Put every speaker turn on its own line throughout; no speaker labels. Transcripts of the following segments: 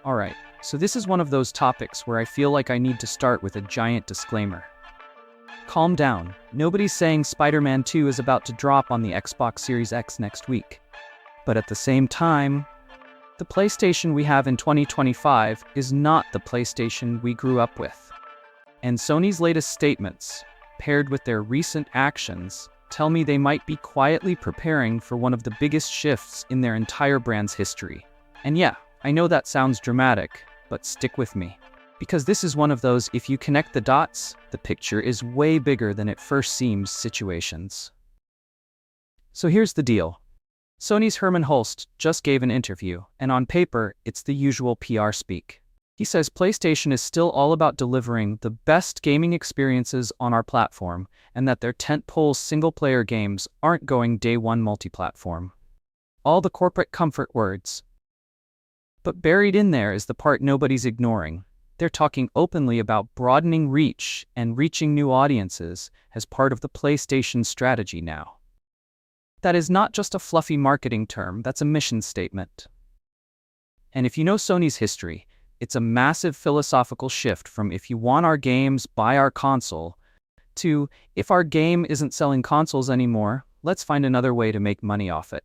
Alright, so this is one of those topics where I feel like I need to start with a giant disclaimer. Calm down, nobody's saying Spider-Man 2 is about to drop on the Xbox Series X next week. But at the same time, the PlayStation we have in 2025 is not the PlayStation we grew up with. And Sony's latest statements, paired with their recent actions, tell me they might be quietly preparing for one of the biggest shifts in their entire brand's history. And yeah, I know that sounds dramatic, but stick with me. Because this is one of those if you connect the dots, the picture is way bigger than it first seems situations. So here's the deal. Sony's Herman Hulst just gave an interview, and on paper, it's the usual PR speak. He says PlayStation is still all about delivering the best gaming experiences on our platform, and that their tentpole single-player games aren't going day one multi-platform. All the corporate comfort words. But buried in there is the part nobody's ignoring. They're talking openly about broadening reach and reaching new audiences as part of the PlayStation strategy now. That is not just a fluffy marketing term, that's a mission statement. And if you know Sony's history, it's a massive philosophical shift from if you want our games, buy our console, to if our game isn't selling consoles anymore, let's find another way to make money off it.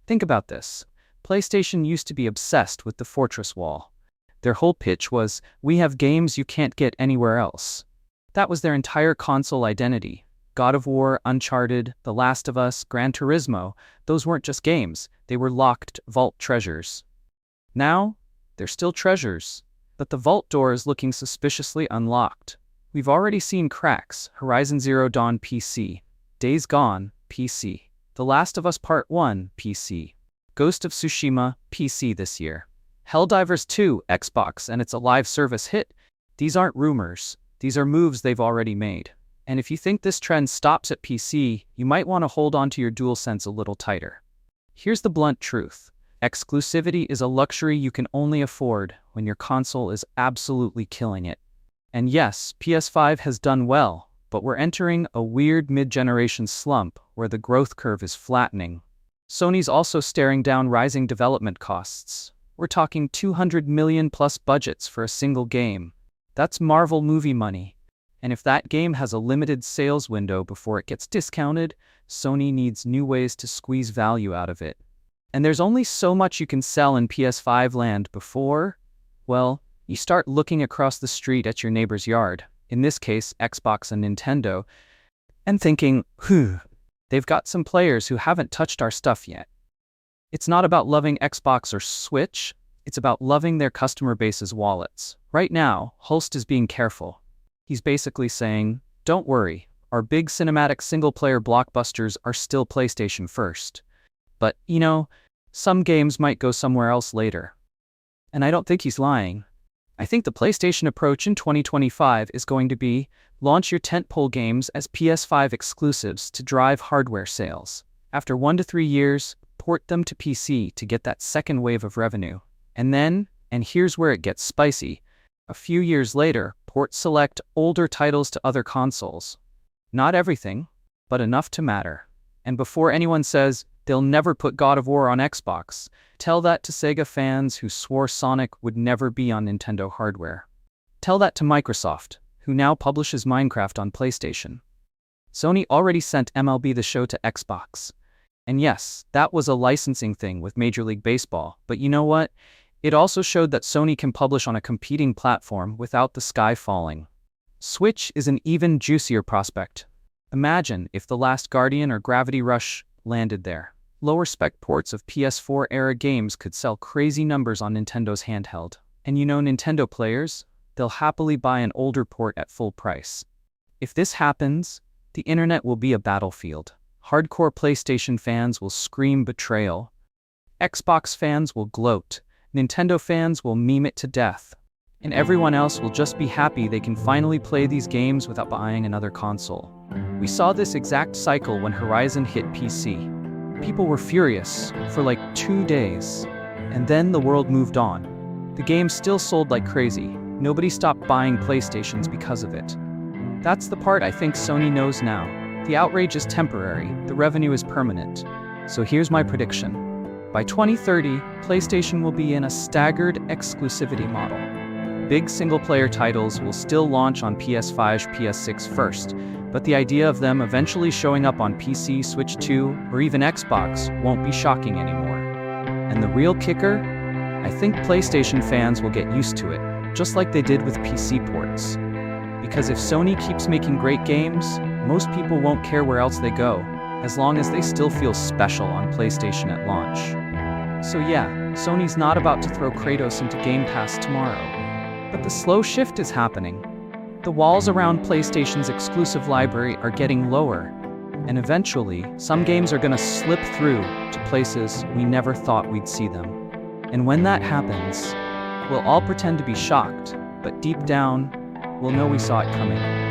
Think about this. PlayStation used to be obsessed with the fortress wall. Their whole pitch was, we have games you can't get anywhere else. That was their entire console identity. God of War, Uncharted, The Last of Us, Gran Turismo, those weren't just games, they were locked vault treasures. Now, they're still treasures, but the vault door is looking suspiciously unlocked. We've already seen cracks, Horizon Zero Dawn PC, Days Gone, PC, The Last of Us Part 1, PC, Ghost of Tsushima, PC this year. Helldivers 2, Xbox, and it's a live service hit. These aren't rumors, these are moves they've already made. And if you think this trend stops at PC, you might want to hold on to your DualSense a little tighter. Here's the blunt truth. Exclusivity is a luxury you can only afford when your console is absolutely killing it. And yes, PS5 has done well, but we're entering a weird mid-generation slump where the growth curve is flattening. Sony's also staring down rising development costs. We're talking $200 million plus budgets for a single game. That's Marvel movie money. And if that game has a limited sales window before it gets discounted, Sony needs new ways to squeeze value out of it. And there's only so much you can sell in PS5 land before, well, you start looking across the street at your neighbor's yard, in this case Xbox and Nintendo, and thinking, they've got some players who haven't touched our stuff yet. It's not about loving Xbox or Switch, it's about loving their customer base's wallets. Right now, Hulst is being careful. He's basically saying, don't worry, our big cinematic single-player blockbusters are still PlayStation first. But, some games might go somewhere else later. And I don't think he's lying. I think the PlayStation approach in 2025 is going to be, launch your tentpole games as PS5 exclusives to drive hardware sales. After 1 to 3 years, port them to PC to get that second wave of revenue. And then, and here's where it gets spicy, a few years later, port select older titles to other consoles. Not everything, but enough to matter. And before anyone says, they'll never put God of War on Xbox, tell that to Sega fans who swore Sonic would never be on Nintendo hardware. Tell that to Microsoft, who now publishes Minecraft on PlayStation. Sony already sent MLB The Show to Xbox. And yes, that was a licensing thing with Major League Baseball, but you know what? It also showed that Sony can publish on a competing platform without the sky falling. Switch is an even juicier prospect. Imagine if The Last Guardian or Gravity Rush landed there. Lower-spec ports of PS4-era games could sell crazy numbers on Nintendo's handheld. And Nintendo players? They'll happily buy an older port at full price. If this happens, the internet will be a battlefield. Hardcore PlayStation fans will scream betrayal. Xbox fans will gloat. Nintendo fans will meme it to death. And everyone else will just be happy they can finally play these games without buying another console. We saw this exact cycle when Horizon hit PC. People were furious for like 2 days, and then the world moved on. The game still sold like crazy. Nobody stopped buying PlayStations because of it. That's the part I think Sony knows now. The outrage is temporary, the revenue is permanent. So here's my prediction. By 2030, PlayStation will be in a staggered exclusivity model. Big single-player titles will still launch on PS5, PS6 first, but the idea of them eventually showing up on PC, Switch 2, or even Xbox won't be shocking anymore. And the real kicker? I think PlayStation fans will get used to it, just like they did with PC ports. Because if Sony keeps making great games, most people won't care where else they go, as long as they still feel special on PlayStation at launch. So yeah, Sony's not about to throw Kratos into Game Pass tomorrow. But the slow shift is happening. The walls around PlayStation's exclusive library are getting lower, and eventually, some games are gonna slip through to places we never thought we'd see them. And when that happens, we'll all pretend to be shocked, but deep down, we'll know we saw it coming.